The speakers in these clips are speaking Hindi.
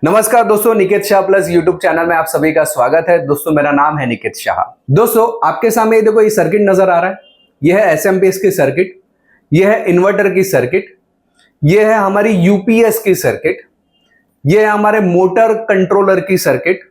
नमस्कार दोस्तों, Niket Shah plus YouTube channel में आप सभी का स्वागत है। दोस्तों मेरा नाम है निकेत शाह। दोस्तों आपके सामने देखो ये सर्किट नजर आ रहा है, यह है एसएमपीएस की सर्किट, यह है इन्वर्टर की सर्किट, यह है हमारी यूपीएस की सर्किट, यह है हमारे मोटर कंट्रोलर की सर्किट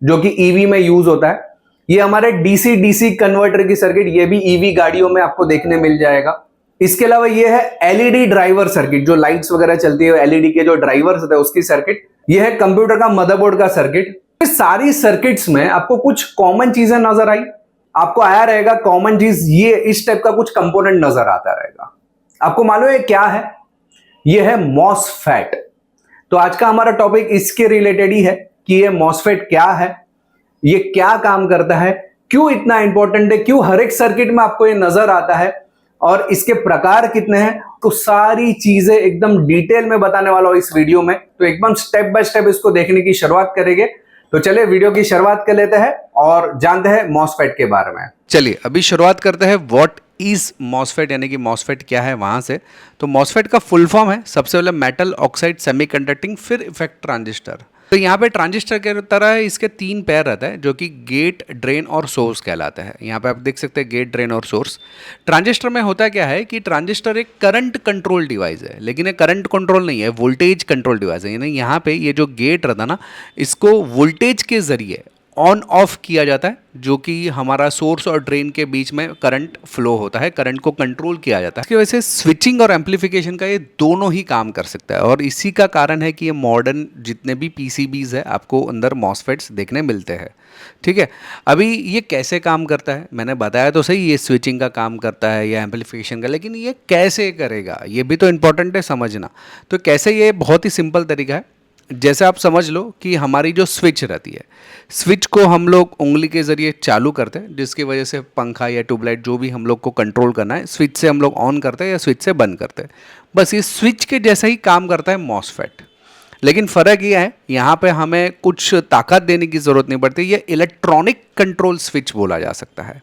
जो कि ईवी में यूज होता है, यह हमारे डीसी डीसी कन्वर्टर की सर्किट, यह भी ईवी गाड़ियों में आपको देखने मिल जाएगा। इसके अलावा यह है एलईडी ड्राइवर सर्किट, जो लाइट्स वगैरह चलती है एलईडी के जो ड्राइवर्स होते हैं उसकी सर्किट। यह है कंप्यूटर का मदरबोर्ड का सर्किट। इस सारी सर्किट्स में आपको कुछ कॉमन चीजें नजर आई, आपको आया रहेगा कॉमन चीज, ये इस टाइप का कुछ कंपोनेंट नजर आता रहेगा। आपको मालूम है क्या है? यह है मॉसफेट। तो आज का हमारा टॉपिक इसके रिलेटेड ही है कि ये मॉसफेट क्या है, ये क्या काम करता है, क्यों इतना इंपॉर्टेंट है, क्यों हर एक सर्किट में आपको ये नजर आता है और इसके प्रकार कितने हैं, तो सारी चीजें एकदम डिटेल में बताने वाला हूं इस वीडियो में। तो एकदम स्टेप बाय स्टेप इसको देखने की शुरुआत करेंगे। तो चलिए वीडियो की शुरुआत कर लेते हैं और जानते हैं मॉसफेट के बारे में। चलिए अभी शुरुआत करते हैं व्हाट इज मॉसफेट, यानी कि मॉसफेट क्या है वहां से। तो मॉसफेट का फुल फॉर्म है सबसे पहले मेटल ऑक्साइड सेमीकंडक्टिंग फिर इफेक्ट ट्रांजिस्टर। तो यहाँ पे ट्रांजिस्टर के तरह इसके तीन पैर रहता है जो कि गेट, ड्रेन और सोर्स कहलाता है। यहाँ पे आप देख सकते हैं गेट, ड्रेन और सोर्स। ट्रांजिस्टर में होता क्या है कि ट्रांजिस्टर एक करंट कंट्रोल डिवाइस है, लेकिन ये करंट कंट्रोल नहीं है, वोल्टेज कंट्रोल डिवाइस है। यानी यहाँ पे ये जो गेट रहता है ना, इसको वोल्टेज के जरिए ऑन ऑफ किया जाता है, जो कि हमारा सोर्स और ड्रेन के बीच में करंट फ्लो होता है, करंट को कंट्रोल किया जाता है। इसकी वजह से स्विचिंग और एम्पलीफिकेशन का ये दोनों ही काम कर सकता है और इसी का कारण है कि ये मॉडर्न जितने भी पीसीबीज है आपको अंदर मॉसफेट्स देखने मिलते हैं। ठीक है, अभी ये कैसे काम करता है मैंने बताया तो सही, ये स्विचिंग का काम करता है या एम्पलीफिकेशन का, लेकिन ये कैसे करेगा ये भी तो इंपॉर्टेंट है समझना। तो कैसे, ये बहुत ही सिंपल तरीका है। जैसे आप समझ लो कि हमारी जो स्विच रहती है, स्विच को हम लोग उंगली के ज़रिए चालू करते हैं, जिसकी वजह से पंखा या ट्यूबलाइट जो भी हम लोग को कंट्रोल करना है स्विच से हम लोग ऑन करते हैं या स्विच से बंद करते हैं। बस ये स्विच के जैसा ही काम करता है मॉसफेट, लेकिन फ़र्क यह है यहाँ पे हमें कुछ ताकत देने की ज़रूरत नहीं पड़ती। ये इलेक्ट्रॉनिक कंट्रोल स्विच बोला जा सकता है।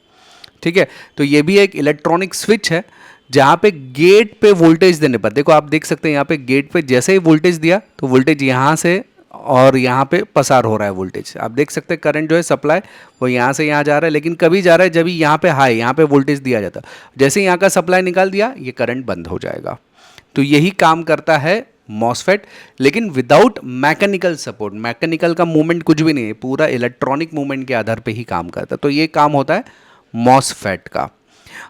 ठीक है, तो ये भी एक इलेक्ट्रॉनिक स्विच है जहाँ पे गेट पे वोल्टेज देने पर, देखो आप देख सकते हैं यहाँ पे गेट पे जैसे ही वोल्टेज दिया तो वोल्टेज यहाँ से और यहाँ पे पसार हो रहा है वोल्टेज। आप देख सकते हैं करंट जो है सप्लाई वो यहाँ से यहाँ जा रहा है, लेकिन कभी जा रहा है जब यहाँ पे हाई, यहाँ पे वोल्टेज दिया जाता, जैसे ही यहाँ का सप्लाई निकाल दिया ये करंट बंद हो जाएगा। तो यही काम करता है मॉसफेट, लेकिन विदाउट मैकेनिकल सपोर्ट। मैकेनिकल का मूवमेंट कुछ भी नहीं है, पूरा इलेक्ट्रॉनिक मूवमेंट के आधार पर ही काम करता है। तो ये काम होता है मॉसफेट का।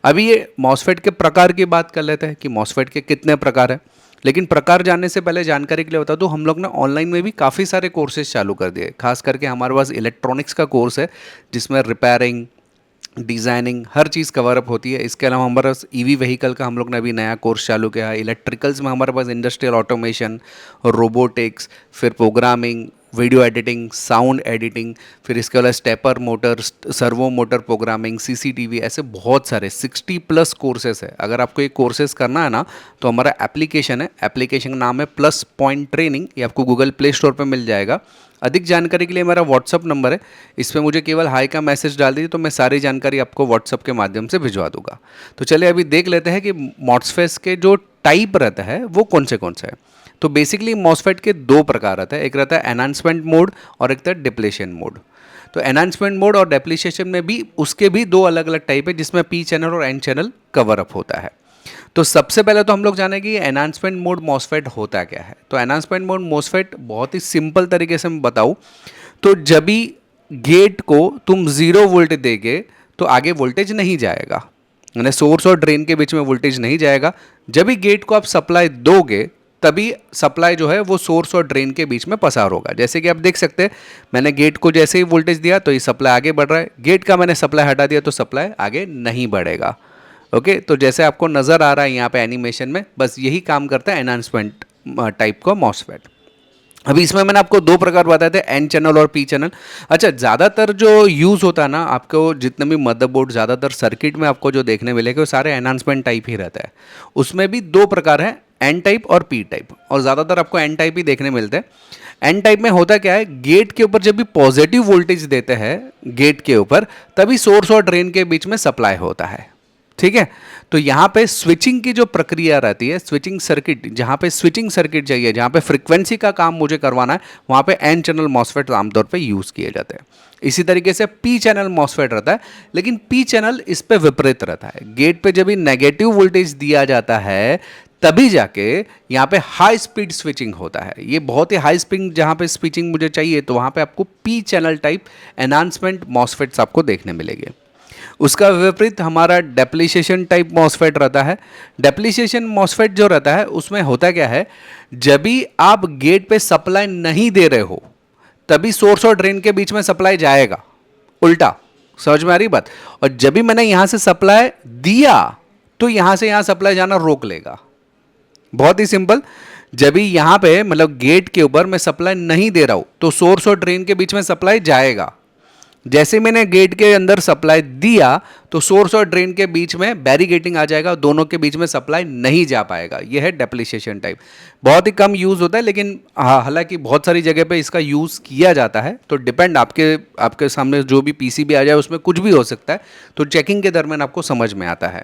अभी ये मॉसफेट के प्रकार की बात कर लेते हैं कि मॉसफेट के कितने प्रकार हैं, लेकिन प्रकार जानने से पहले जानकारी के लिए बता दूं, हम लोग ने ऑनलाइन में भी काफ़ी सारे कोर्सेज चालू कर दिए। खास करके हमारे पास इलेक्ट्रॉनिक्स का कोर्स है जिसमें रिपेयरिंग, डिज़ाइनिंग हर चीज़ कवर अप होती है। इसके अलावा हमारे पास ईवी व्हीकल का हम लोग ने अभी नया कोर्स चालू किया है। इलेक्ट्रिकल्स में हमारे पास इंडस्ट्रियल ऑटोमेशन, रोबोटिक्स, फिर programming, video editing, sound editing, फिर इसके अलावा stepper motor, servo motor programming, CCTV, ऐसे बहुत सारे 60+ कोर्सेज है। अगर आपको ये कोर्सेज करना है ना तो हमारा एप्लीकेशन है, एप्लीकेशन का नाम है प्लस पॉइंट ट्रेनिंग, ये आपको गूगल प्ले स्टोर पर मिल जाएगा। अधिक जानकारी के लिए मेरा व्हाट्सअप नंबर है, इस पर मुझे केवल हाई का मैसेज डाल दीजिए तो मैं सारी जानकारी आपको व्हाट्सअप के माध्यम से भिजवा दूंगा। तो चलिए अभी देख लेते हैं कि मॉसफेट के जो टाइप रहता है वो कौन से है। तो बेसिकली मॉसफेट के दो प्रकार रहता है, एक रहता है एनहांसमेंट मोड और एक रहता है डिप्लेशन मोड। तो एनहांसमेंट मोड और डिप्लेशन में भी उसके भी दो अलग अलग टाइप है, जिसमें पी चैनल और एन चैनल कवर अप होता है। तो सबसे पहले तो हम लोग जाने कि एनहांसमेंट मोड मॉसफेट होता क्या है। तो एनहांसमेंट मोड मॉसफेट बहुत ही सिंपल तरीके से मैं बताऊँ तो जब भी गेट को तुम 0 वोल्ट देगे तो आगे वोल्टेज नहीं जाएगा, यानी सोर्स और ड्रेन के बीच में वोल्टेज नहीं जाएगा। जब भी गेट को आप सप्लाई दोगे तभी सप्लाई जो है वो सोर्स और ड्रेन के बीच में पसार होगा। जैसे कि आप देख सकते हैं मैंने गेट को जैसे ही वोल्टेज दिया तो ये सप्लाई आगे बढ़ रहा है, गेट का मैंने सप्लाई हटा दिया तो सप्लाई आगे नहीं बढ़ेगा। ओके, तो जैसे आपको नज़र आ रहा है यहाँ पे एनिमेशन में, बस यही काम करता है एनहांसमेंट टाइप का मॉसफेट। अभी इसमें मैंने आपको दो प्रकार बताए थे, एन चैनल और पी चैनल। अच्छा, ज़्यादातर जो यूज़ होता है ना, आपको जितने भी मदरबोर्ड ज़्यादातर सर्किट में आपको जो देखने मिलेगा वो सारे एनहांसमेंट टाइप ही रहता है। उसमें भी दो प्रकार हैं, एन टाइप और पी टाइप, और ज़्यादातर आपको एन टाइप ही देखने मिलते हैं। एन टाइप में होता क्या है, गेट के ऊपर जब भी पॉजिटिव वोल्टेज देते हैं गेट के ऊपर, तभी सोर्स और ड्रेन के बीच में सप्लाई होता है। ठीक है। तो यहाँ पे स्विचिंग की जो प्रक्रिया रहती है, स्विचिंग सर्किट, जहाँ पे स्विचिंग सर्किट चाहिए, जहाँ पे फ्रीक्वेंसी का काम मुझे करवाना है, वहाँ पे एन चैनल मॉसफेट आमतौर पे यूज़ किए जाते हैं। इसी तरीके से पी चैनल मॉसफेट रहता है, लेकिन पी चैनल इस पे विपरीत रहता है। गेट पे जब भी नेगेटिव वोल्टेज दिया जाता है तभी जाके यहाँ पे हाई स्पीड स्विचिंग होता है। ये बहुत ही हाई स्पीड जहाँ पे स्विचिंग मुझे चाहिए, तो वहाँ पे आपको P channel type enhancement MOSFETs आपको देखने मिलेंगे। उसका विपरीत हमारा डेप्लीशिएशन टाइप मॉसफेट रहता है। डेप्लीशिएशन मॉसफेट जो रहता है उसमें होता क्या है, जब भी आप गेट पे सप्लाई नहीं दे रहे हो तभी सोर्स और ड्रेन के बीच में सप्लाई जाएगा, उल्टा। समझ में आ रही बात? और जब भी मैंने यहां से सप्लाई दिया तो यहां से यहां सप्लाई जाना रोक लेगा। बहुत ही सिंपल। जब भी यहां पे मतलब गेट के ऊपर मैं सप्लाई नहीं दे रहा हूं तो सोर्स और ड्रेन के बीच में सप्लाई जाएगा। जैसे मैंने गेट के अंदर सप्लाई दिया तो सोर्स और ड्रेन के बीच में बैरिगेटिंग आ जाएगा, दोनों के बीच में सप्लाई नहीं जा पाएगा। यह है डेप्लीशिएशन टाइप। बहुत ही कम यूज़ होता है, लेकिन हालांकि बहुत सारी जगह पे इसका यूज़ किया जाता है। तो डिपेंड आपके सामने जो भी पीसीबी आ जाए उसमें कुछ भी हो सकता है, तो चेकिंग के दरमियान आपको समझ में आता है।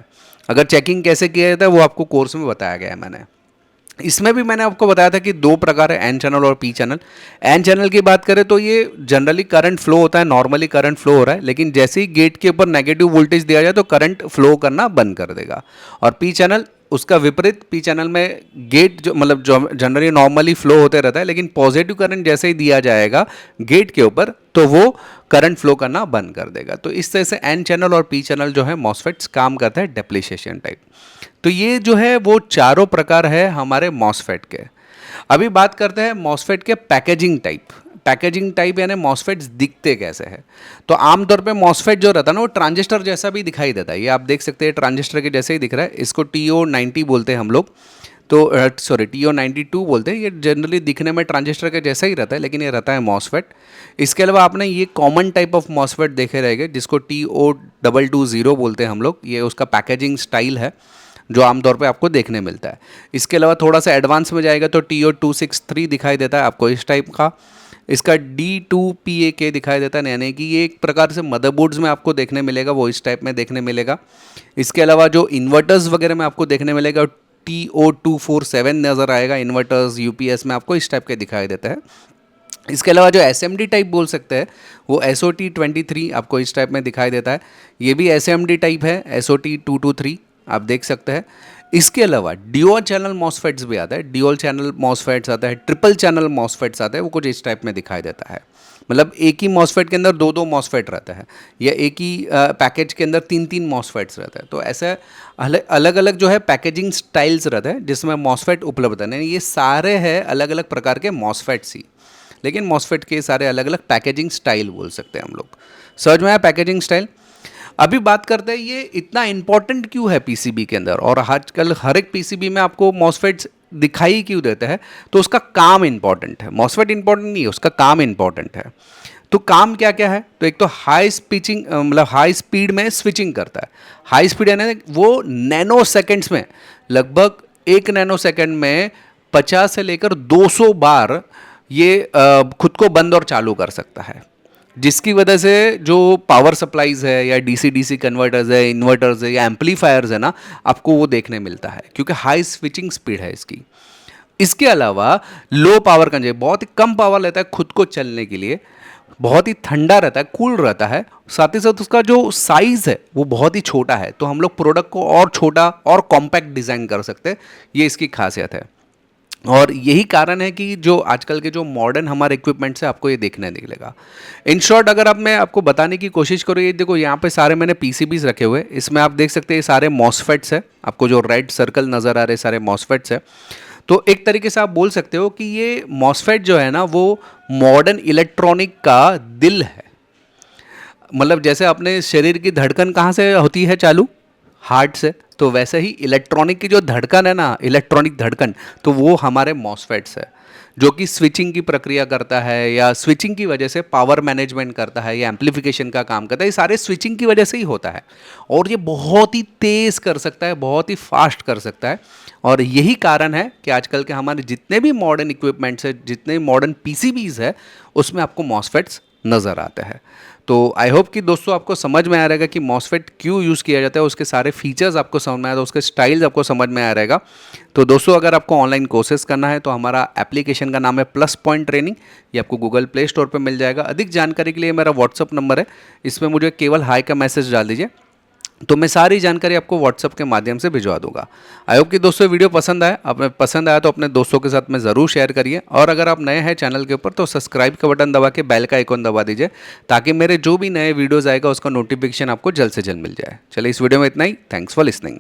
अगर चेकिंग कैसे किया जाता है वो आपको कोर्स में बताया गया है मैंने। इसमें भी मैंने आपको बताया था कि दो प्रकार है, एन चैनल और पी चैनल। एन चैनल की बात करें तो ये जनरली करंट फ्लो होता है, नॉर्मली करंट फ्लो हो रहा है, लेकिन जैसे ही गेट के ऊपर नेगेटिव वोल्टेज दिया जाए तो करंट फ्लो करना बंद कर देगा। और पी चैनल उसका विपरीत। पी चैनल में गेट जो मतलब जो जनरली नॉर्मली फ्लो होते रहता है, लेकिन पॉजिटिव करंट जैसे ही दिया जाएगा गेट के ऊपर तो वो करंट फ्लो करना बंद कर देगा। तो इस तरह से एन चैनल और पी चैनल जो है मॉसफेट्स काम करता है डेप्लीशिएशन टाइप। तो ये जो है वो चारों प्रकार है हमारे मॉसफेट के। अभी बात करते हैं मॉसफेट के पैकेजिंग टाइप। पैकेजिंग टाइप यानी मॉसफेट्स दिखते कैसे हैं। तो आमतौर पे मॉसफेट जो रहता है ना वो ट्रांजिस्टर जैसा भी दिखाई देता है। ये आप देख सकते हैं ट्रांजिस्टर के जैसे ही दिख रहा है। इसको TO90 बोलते हैं हम लोग, तो सॉरी TO92 बोलते हैं। ये जनरली दिखने में ट्रांजिस्टर के जैसा ही रहता है, लेकिन ये रहता है मॉसफेट। इसके अलावा आपने ये कॉमन टाइप ऑफ मॉसफेट देखे रहेंगे जिसको TO220 बोलते हैं हम लोग। ये उसका पैकेजिंग स्टाइल है जो आमतौर पे आपको देखने मिलता है। इसके अलावा थोड़ा सा एडवांस में जाएगा तो TO263 दिखाई देता है आपको इस टाइप का। इसका D2PAK दिखाई देता है, यानी कि ये एक प्रकार से मदरबोर्ड्स में आपको देखने मिलेगा, वो इस टाइप में देखने मिलेगा। इसके अलावा जो इन्वर्टर्स वगैरह में आपको देखने मिलेगा TO247 नज़र आएगा। इन्वर्टर्स UPS में आपको इस टाइप के दिखाई देता है। इसके अलावा जो SMD टाइप बोल सकते हैं वो SOT23 आपको इस टाइप में दिखाई देता है। ये भी SMD टाइप है, SOT223 आप देख सकते हैं। इसके अलावा ड्यूअल चैनल मॉसफेट्स भी आता है। ड्यूअल चैनल मॉसफेट्स आता है, ट्रिपल चैनल मॉसफेट्स आता है, वो कुछ इस टाइप में दिखाई देता है। मतलब एक ही मॉसफेट के अंदर दो दो मॉसफेट रहता है, या एक ही पैकेज के अंदर तीन तीन मॉसफेट्स रहता है। तो ऐसा अलग अलग जो है पैकेजिंग स्टाइल्स रहता है जिसमें मॉसफेट उपलब्ध है। ये सारे हैं अलग अलग प्रकार के मॉसफेट्स ही, लेकिन मॉसफेट के सारे अलग अलग पैकेजिंग स्टाइल बोल सकते हैं हम लोग। समझ में आया पैकेजिंग स्टाइल? अभी बात करते हैं ये इतना इंपॉर्टेंट क्यों है पीसीबी के अंदर, और आजकल हर एक पीसीबी में आपको मॉसफेट्स दिखाई क्यों देता है। तो उसका काम इंपॉर्टेंट है, मॉसफेट इंपॉर्टेंट नहीं है, उसका काम इंपॉर्टेंट है। तो काम क्या क्या है? तो एक तो हाई स्विचिंग मतलब हाई स्पीड में स्विचिंग करता है। हाई स्पीड यानी वो नैनो सेकेंड्स में, लगभग 1 नैनो सेकेंड में 50 से लेकर 200 बार ये खुद को बंद और चालू कर सकता है, जिसकी वजह से जो पावर सप्लाईज है या DC कन्वर्टर्स है, इन्वर्टर्स है या एम्पलीफायर्स है ना, आपको वो देखने मिलता है क्योंकि हाई स्विचिंग स्पीड है इसकी। इसके अलावा लो पावर कंजम्पशन, बहुत ही कम पावर लेता है खुद को चलने के लिए, बहुत ही ठंडा रहता है, कूल रहता है। साथ ही साथ उसका जो साइज़ है वो बहुत ही छोटा है, तो हम लोग प्रोडक्ट को और छोटा और कॉम्पैक्ट डिज़ाइन कर सकते हैं। ये इसकी खासियत है, और यही कारण है कि जो आजकल के जो मॉडर्न हमारे इक्विपमेंट्स है आपको ये देखने मिलेगा। इन शॉर्ट अगर मैं आपको बताने की कोशिश करूँ, ये देखो यहाँ पे सारे मैंने PCBs रखे हुए, इसमें आप देख सकते हैं ये सारे मॉसफेट्स है। आपको जो रेड सर्कल नज़र आ रहे सारे मॉसफेट्स है। तो एक तरीके से आप बोल सकते हो कि ये मॉसफेट जो है ना वो मॉडर्न इलेक्ट्रॉनिक का दिल है। मतलब जैसे अपने शरीर की धड़कन कहाँ से होती है चालू? हार्ट से। तो वैसे ही इलेक्ट्रॉनिक की जो धड़कन है ना, इलेक्ट्रॉनिक धड़कन, तो वो हमारे मॉसफेट्स है, जो कि स्विचिंग की प्रक्रिया करता है या स्विचिंग की वजह से पावर मैनेजमेंट करता है या एम्पलीफिकेशन का काम करता है। ये सारे स्विचिंग की वजह से ही होता है, और ये बहुत ही तेज़ कर सकता है, बहुत ही फास्ट कर सकता है। और यही कारण है कि आजकल के हमारे जितने भी मॉडर्न इक्विपमेंट्स है, जितने मॉडर्न PCBs है, उसमें आपको मॉसफेट्स नज़र आते हैं। तो आई होप कि दोस्तों आपको समझ में आ रहेगा कि मॉसफेट क्यों यूज़ किया जाता है, उसके सारे फीचर्स आपको समझ में आया, उसके स्टाइल्स आपको समझ में आ रहेगा। तो दोस्तों अगर आपको ऑनलाइन कोर्सेज करना है तो हमारा एप्लीकेशन का नाम है प्लस पॉइंट ट्रेनिंग, ये आपको गूगल प्ले स्टोर पर मिल जाएगा। अधिक जानकारी के लिए मेरा व्हाट्सअप नंबर है, इसमें मुझे केवल हाई का मैसेज डाल दीजिए, तो मैं सारी जानकारी आपको व्हाट्सअप के माध्यम से भिजवा दूंगा। आई होप कि दोस्तों वीडियो पसंद आया तो अपने दोस्तों के साथ में ज़रूर शेयर करिए, और अगर आप नए हैं चैनल के ऊपर तो सब्सक्राइब का बटन दबा के बेल का आइकॉन दबा दीजिए, ताकि मेरे जो भी नए वीडियोज़ आएगा उसका नोटिफिकेशन आपको जल्द से जल्द मिल जाए। चलिए इस वीडियो में इतना ही। Thanks for listening.